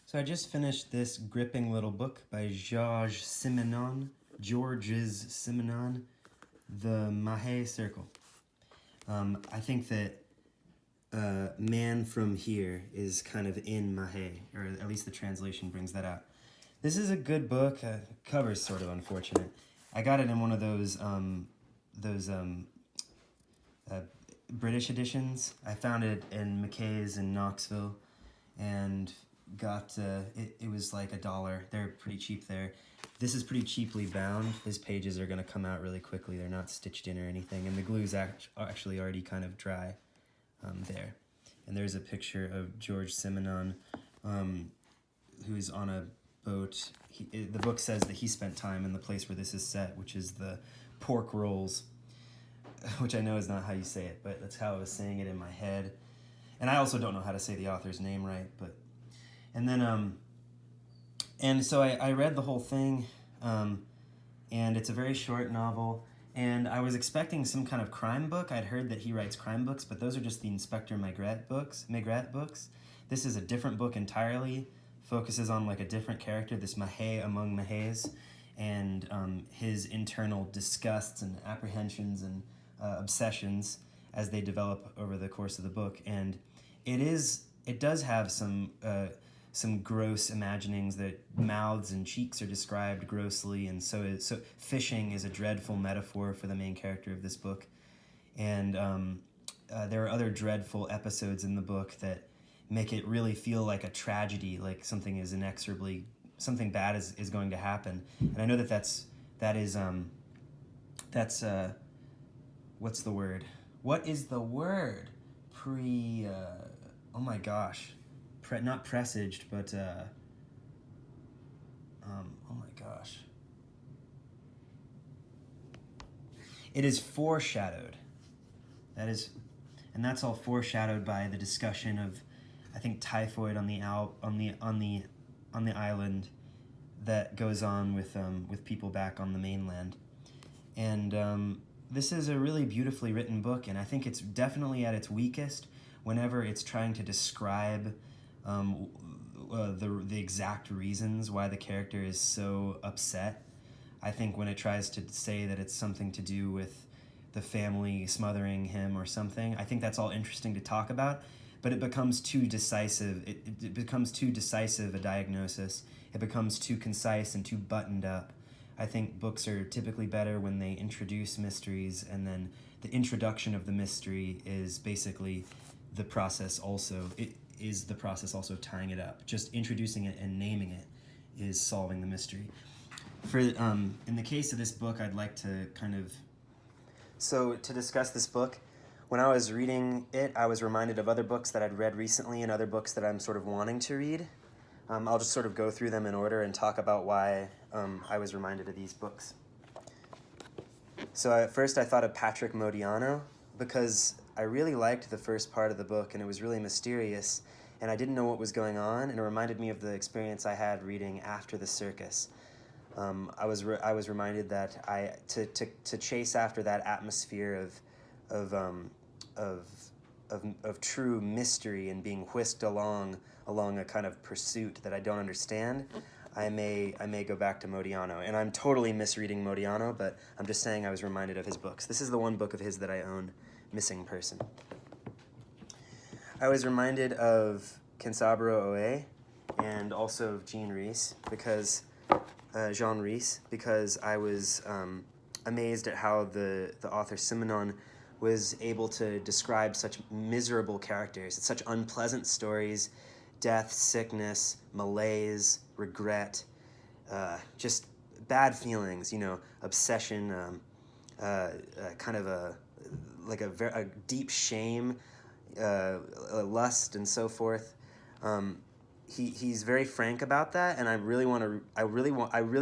So I just finished this gripping little book by Georges Simenon, The Mahe Circle. I think that man from here is kind of in Mahe, or at least the translation brings that out. This is a good book. Cover's sort of unfortunate. I got it in one of those British editions. I found it in McKay's in Knoxville, and got it was like $1. They're pretty cheap there. This is pretty cheaply bound. His pages are going to come out really quickly. They're not stitched in or anything, and the glue's actually already kind of dry there. And there's a picture of George Simenon, who's on a boat. The book says that he spent time in the place where this is set, which is the Pork Rolls, which I know is not how you say it, but that's how I was saying it in my head. And I also don't know how to say the author's name right, but... And then, and so I read the whole thing, and it's a very short novel, and I was expecting some kind of crime book. I'd heard that he writes crime books, but those are just the Inspector Maigret books. This is a different book entirely, focuses on like a different character, this Mahe among Mahes, and his internal disgusts and apprehensions and obsessions as they develop over the course of the book. And it does have some gross imaginings, that mouths and cheeks are described grossly, and so fishing is a dreadful metaphor for the main character of this book. And there are other dreadful episodes in the book that make it really feel like a tragedy, like something bad is going to happen. And I know that's what's the word? What is the word? Oh my gosh. Not presaged, but oh my gosh. It is foreshadowed. And that's all foreshadowed by the discussion of, I think, typhoid on the island that goes on with people back on the mainland. And this is a really beautifully written book, and I think it's definitely at its weakest whenever it's trying to describe the exact reasons why the character is so upset. I think when it tries to say that it's something to do with the family smothering him or something, I think that's all interesting to talk about, but it becomes too decisive. It becomes too decisive a diagnosis. It becomes too concise and too buttoned up. I think books are typically better when they introduce mysteries, and then the introduction of the mystery is basically the process also. Is the process also tying it up. Just introducing it and naming it is solving the mystery. In the case of this book, I'd like to to discuss this book, when I was reading it, I was reminded of other books that I'd read recently and other books that I'm sort of wanting to read. I'll just sort of go through them in order and talk about why I was reminded of these books. So at first I thought of Patrick Modiano, because I really liked the first part of the book, and it was really mysterious, and I didn't know what was going on, and it reminded me of the experience I had reading After the Circus. I was reminded that to chase after that atmosphere of true mystery and being whisked along a kind of pursuit that I don't understand, I may go back to Modiano. And I'm totally misreading Modiano, but I'm just saying I was reminded of his books. This is the one book of his that I own, Missing Person. I was reminded of Kensaburo Oe and also of Jean Rhys, because I was amazed at how the author Simenon was able to describe such miserable characters, such unpleasant stories, death, sickness, malaise, regret, just bad feelings, obsession, kind of a deep shame, lust, and so forth. He's very frank about that, and I really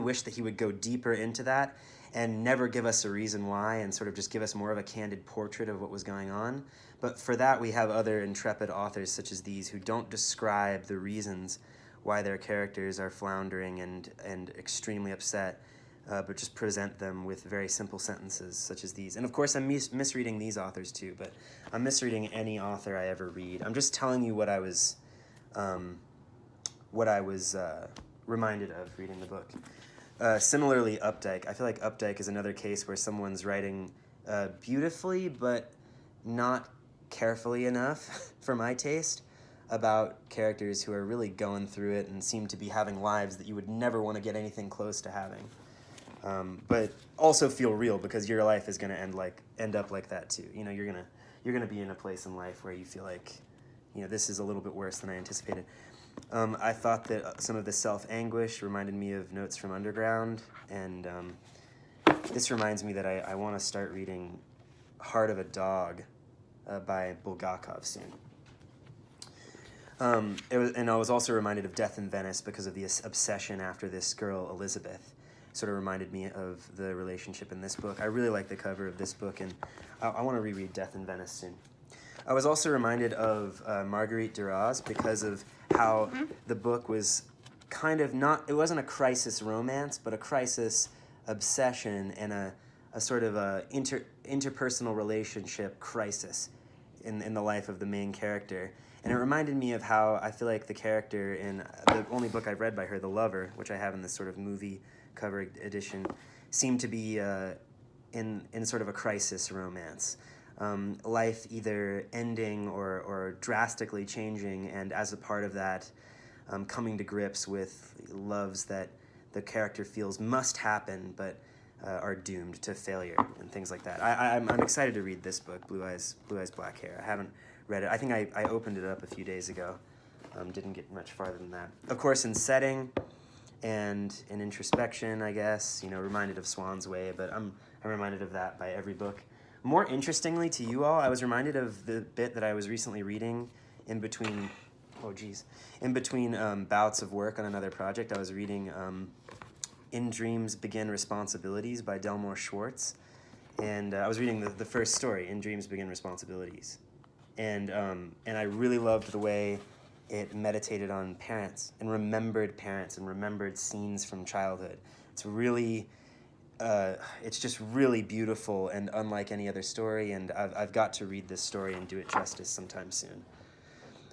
wish that he would go deeper into that and never give us a reason why, and sort of just give us more of a candid portrait of what was going on. But for that, we have other intrepid authors such as these who don't describe the reasons why their characters are floundering and extremely upset, but just present them with very simple sentences such as these. And of course, I'm misreading these authors too, but I'm misreading any author I ever read. I'm just telling you what I was what I was reminded of reading the book. Similarly, Updike. I feel like Updike is another case where someone's writing beautifully, but not carefully enough for my taste, about characters who are really going through it and seem to be having lives that you would never want to get anything close to having. But also feel real, because your life is going to end up like that too. You know, you're gonna be in a place in life where you feel like, you know, this is a little bit worse than I anticipated. I thought that some of the self-anguish reminded me of Notes from Underground, and this reminds me that I want to start reading Heart of a Dog by Bulgakov soon. And I was also reminded of Death in Venice because of the obsession after this girl, Elizabeth. Sort of reminded me of the relationship in this book. I really like the cover of this book, and I want to reread Death in Venice soon. I was also reminded of Marguerite Duras because of how the book was kind of it wasn't a crisis romance, but a crisis obsession and a sort of a interpersonal relationship crisis in the life of the main character. And it reminded me of how I feel like the character in the only book I've read by her, The Lover, which I have in this sort of movie cover edition, seemed to be in sort of a crisis romance. Life either ending or drastically changing, and as a part of that, coming to grips with loves that the character feels must happen, but are doomed to failure and things like that. I'm excited to read this book, Blue Eyes, Black Hair. I haven't read it. I think I opened it up a few days ago. Didn't get much farther than that. Of course, in setting and in introspection, I guess, you know, reminded of Swan's Way, but I'm reminded of that by every book. More interestingly to you all, I was reminded of the bit that I was recently reading in between bouts of work on another project. I was reading In Dreams Begin Responsibilities by Delmore Schwartz, and I was reading the first story, In Dreams Begin Responsibilities, and I really loved the way it meditated on parents and remembered scenes from childhood. It's really it's just really beautiful and unlike any other story, and I've got to read this story and do it justice sometime soon.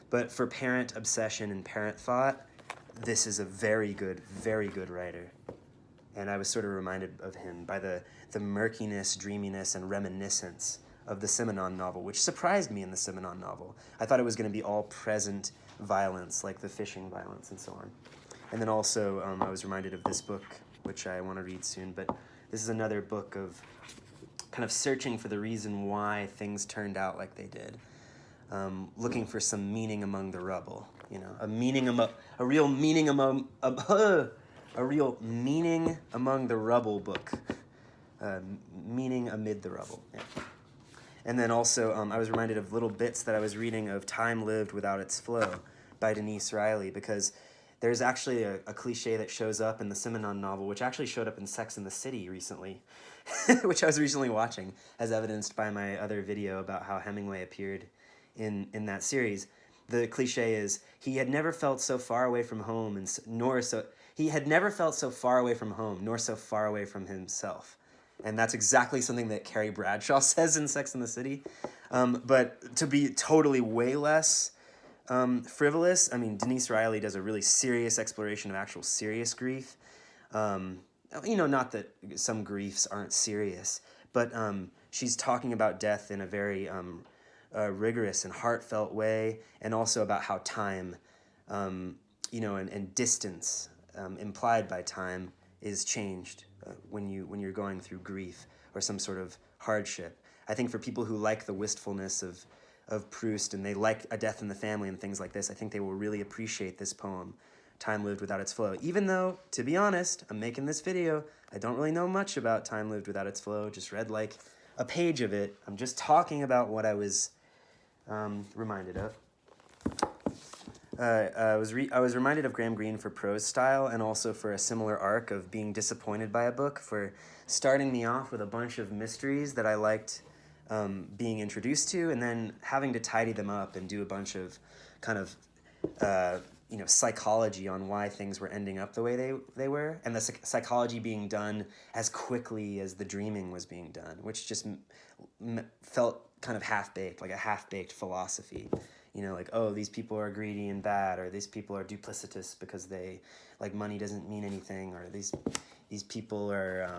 But for parent obsession and parent thought, this is a very good writer. And I was sort of reminded of him by the murkiness, dreaminess, and reminiscence of the Simenon novel, which surprised me in the Simenon novel. I thought it was going to be all present violence, like the fishing violence and so on. And then also, I was reminded of this book, which I want to read soon, but this is another book of kind of searching for the reason why things turned out like they did. Looking for some meaning among the rubble, you know, a real meaning among the rubble book, meaning amid the rubble. Yeah. And then also, I was reminded of little bits that I was reading of Time Lived Without Its Flow by Denise Riley, because there's actually a cliche that shows up in the Simenon novel, which actually showed up in Sex and the City recently, which I was recently watching, as evidenced by my other video about how Hemingway appeared in that series. The cliche is, he had never felt so far away from home, nor so far away from himself. And that's exactly something that Carrie Bradshaw says in Sex and the City. But to be totally way less frivolous, I mean, Denise Riley does a really serious exploration of actual serious grief. You know, not that some griefs aren't serious, but she's talking about death in a very rigorous and heartfelt way, and also about how time, you know, and distance implied by time is changed when you're going through grief or some sort of hardship. I think for people who like the wistfulness of Proust, and they like A Death in the Family and things like this, I think they will really appreciate this poem, Time Lived Without Its Flow. Even though, to be honest, I'm making this video, I don't really know much about Time Lived Without Its Flow, just read like a page of it. I'm just talking about what I was reminded of. I was reminded of Graham Greene for prose style, and also for a similar arc of being disappointed by a book, for starting me off with a bunch of mysteries that I liked being introduced to, and then having to tidy them up and do a bunch of kind of you know, psychology on why things were ending up the way they were, and the psychology being done as quickly as the dreaming was being done, which just felt kind of half-baked, like a half-baked philosophy, like, oh, these people are greedy and bad, or these people are duplicitous because they, like, money doesn't mean anything, or these people are,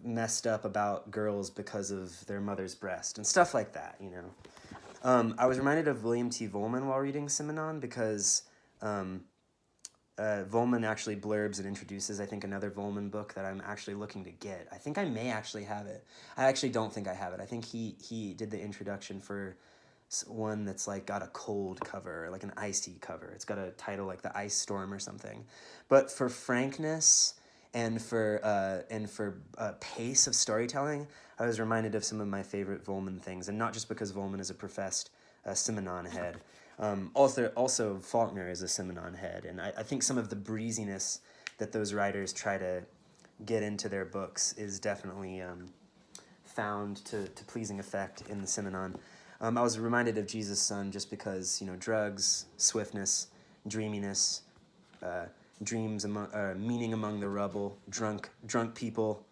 messed up about girls because of their mother's breast, and stuff like that, I was reminded of William T. Vollmann while reading Simenon, because Vollmann actually blurbs and introduces, I think, another Vollmann book that I'm actually looking to get. I think I may actually have it. I actually don't think I have it. I think he did the introduction for one that's like got a cold cover, like an icy cover. It's got a title like The Ice Storm or something. But for frankness and for pace of storytelling, I was reminded of some of my favorite Vollmann things, and not just because Vollmann is a professed Simenon head. Also, Faulkner is a Simenon head, and I think some of the breeziness that those writers try to get into their books is definitely found to pleasing effect in the Simenon. I was reminded of Jesus' Son just because, drugs, swiftness, dreaminess, dreams meaning among the rubble, drunk people,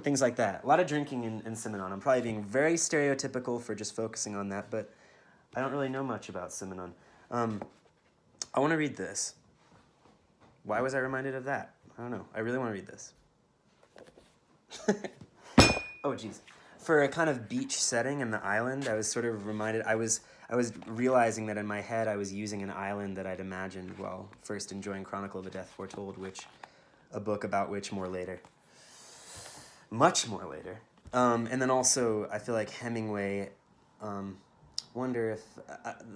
things like that. A lot of drinking in Simenon. I'm probably being very stereotypical for just focusing on that, but I don't really know much about Simenon. I want to read this. Why was I reminded of that? I don't know. I really want to read this. Oh, geez. For a kind of beach setting in the island, I was sort of reminded, I was realizing that in my head I was using an island that I'd imagined while first enjoying Chronicle of a Death Foretold, a book about which more later. Much more later. And then also, I feel like Hemingway, wonder if,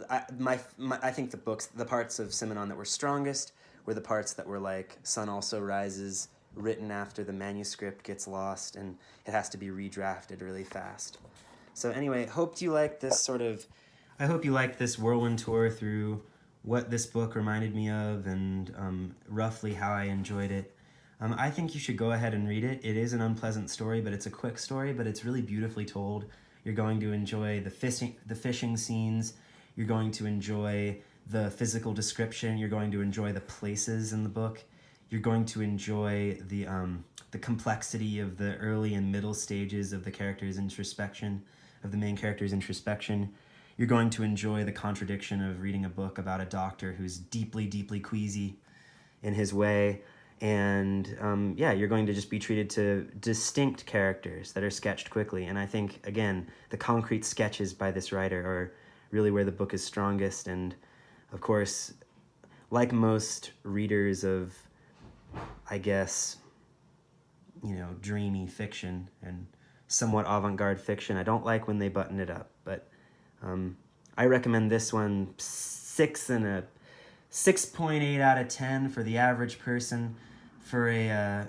I think the parts of Simenon that were strongest were the parts that were like Sun Also Rises, written after the manuscript gets lost and it has to be redrafted really fast. So anyway, I hope you like this whirlwind tour through what this book reminded me of and roughly how I enjoyed it. I think you should go ahead and read it. It is an unpleasant story, but it's a quick story, but it's really beautifully told. You're going to enjoy the fishing scenes. You're going to enjoy the physical description. You're going to enjoy the places in the book. You're going to enjoy the complexity of the early and middle stages of the character's introspection, of the main character's introspection. You're going to enjoy the contradiction of reading a book about a doctor who's deeply, deeply queasy in his way. And you're going to just be treated to distinct characters that are sketched quickly. And I think, again, the concrete sketches by this writer are really where the book is strongest. And, of course, like most readers of, I guess, dreamy fiction and somewhat avant-garde fiction, I don't like when they button it up. But I recommend this one 6.8 out of 10 for the average person. For a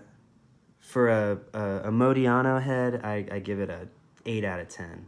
Modiano head, I give it a 8 out of 10.